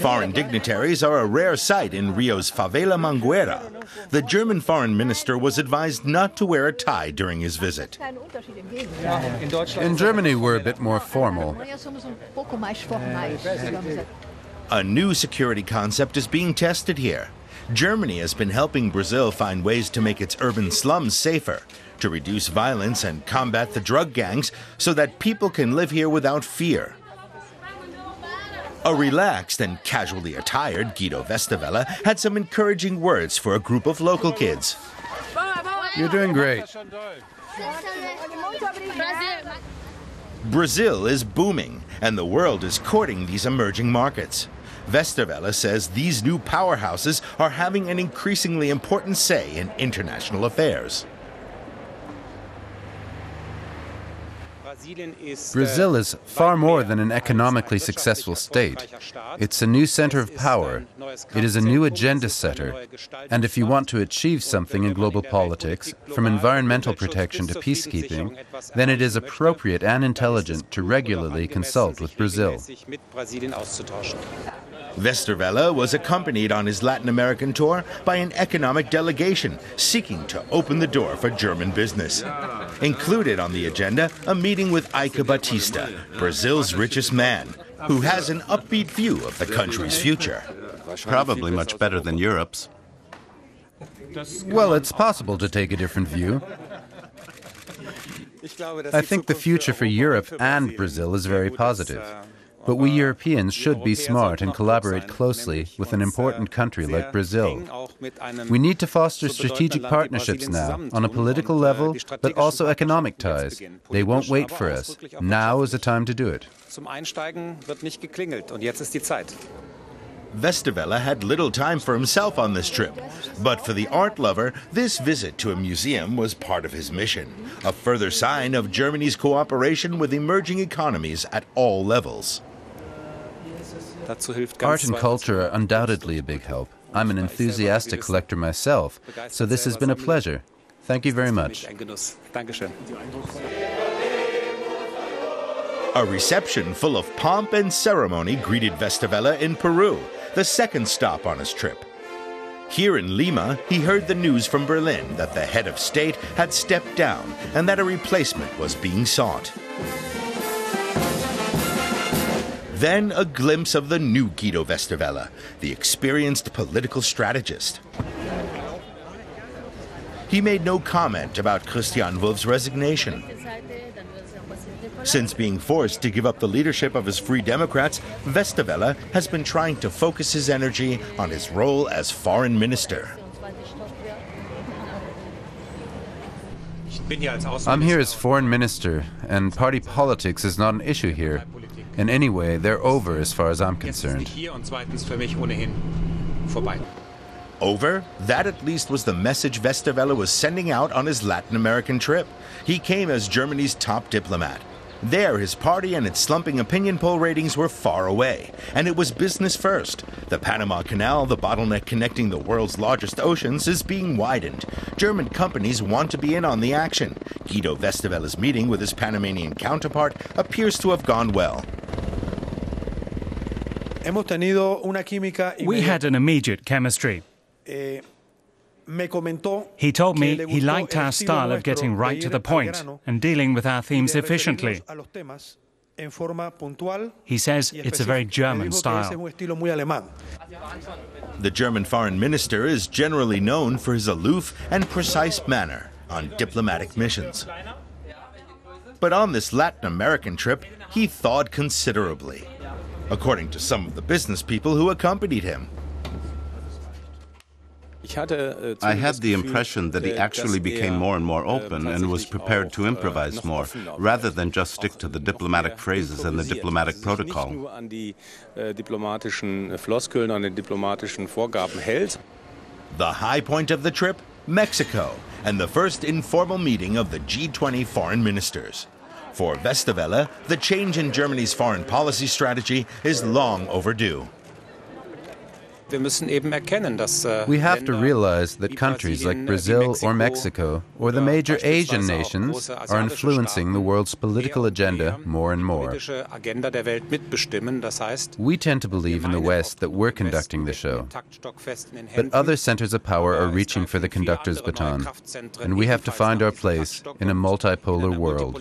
Foreign dignitaries are a rare sight in Rio's favela Mangueira. The German foreign minister was advised not to wear a tie during his visit. In Germany, we're a bit more formal. A new security concept is being tested here. Germany has been helping Brazil find ways to make its urban slums safer, to reduce violence and combat the drug gangs so that people can live here without fear. A relaxed and casually attired Guido Westerwelle had some encouraging words for a group of local kids. You're doing great. Brazil is booming, and the world is courting these emerging markets. Westerwelle says these new powerhouses are having an increasingly important say in international affairs. Brazil is far more than an economically successful state. It's a new center of power. It is a new agenda setter. And if you want to achieve something in global politics, from environmental protection to peacekeeping, then it is appropriate and intelligent to regularly consult with Brazil. Westerwelle was accompanied on his Latin American tour by an economic delegation seeking to open the door for German business. Included on the agenda, a meeting with Eike Batista, Brazil's richest man, who has an upbeat view of the country's future. Probably much better than Europe's. Well, it's possible to take a different view. I think the future for Europe and Brazil is very positive. But we Europeans should be smart and collaborate closely with an important country like Brazil. We need to foster strategic partnerships now, on a political level, but also economic ties. They won't wait for us. Now is the time to do it. Westerwelle had little time for himself on this trip, but for the art lover, this visit to a museum was part of his mission, a further sign of Germany's cooperation with emerging economies at all levels. Art and culture are undoubtedly a big help. I'm an enthusiastic collector myself, so this has been a pleasure. Thank you very much. A reception full of pomp and ceremony greeted Westerwelle in Peru, the second stop on his trip. Here in Lima, he heard the news from Berlin that the head of state had stepped down and that a replacement was being sought. Then a glimpse of the new Guido Westerwelle, the experienced political strategist. He made no comment about Christian Wulff's resignation. Since being forced to give up the leadership of his Free Democrats, Westerwelle has been trying to focus his energy on his role as foreign minister. I'm here as foreign minister, and party politics is not an issue here. And anyway, they're over as far as I'm concerned. Over? That at least was the message Westerwelle was sending out on his Latin American trip. He came as Germany's top diplomat. There, his party and its slumping opinion poll ratings were far away, and it was business first. The Panama Canal, the bottleneck connecting the world's largest oceans, is being widened. German companies want to be in on the action. Guido Westerwelle's meeting with his Panamanian counterpart appears to have gone well. We had an immediate chemistry. He told me he liked our style of getting right to the point and dealing with our themes efficiently. He says it's a very German style. The German foreign minister is generally known for his aloof and precise manner on diplomatic missions. But on this Latin American trip, he thawed considerably, according to some of the business people who accompanied him. I had the impression that he actually became more and more open and was prepared to improvise more, rather than just stick to the diplomatic phrases and the diplomatic protocol. The high point of the trip? Mexico, and the first informal meeting of the G20 foreign ministers. For Westerwelle, the change in Germany's foreign policy strategy is long overdue. We have to realize that countries like Brazil or Mexico or the major Asian nations are influencing the world's political agenda more and more. We tend to believe in the West that we're conducting the show. But other centers of power are reaching for the conductor's baton, and we have to find our place in a multipolar world.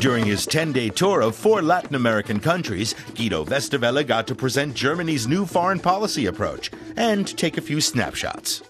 During his 10-day tour of 4 Latin American countries, Guido Westerwelle got to present Germany's new foreign policy approach and take a few snapshots.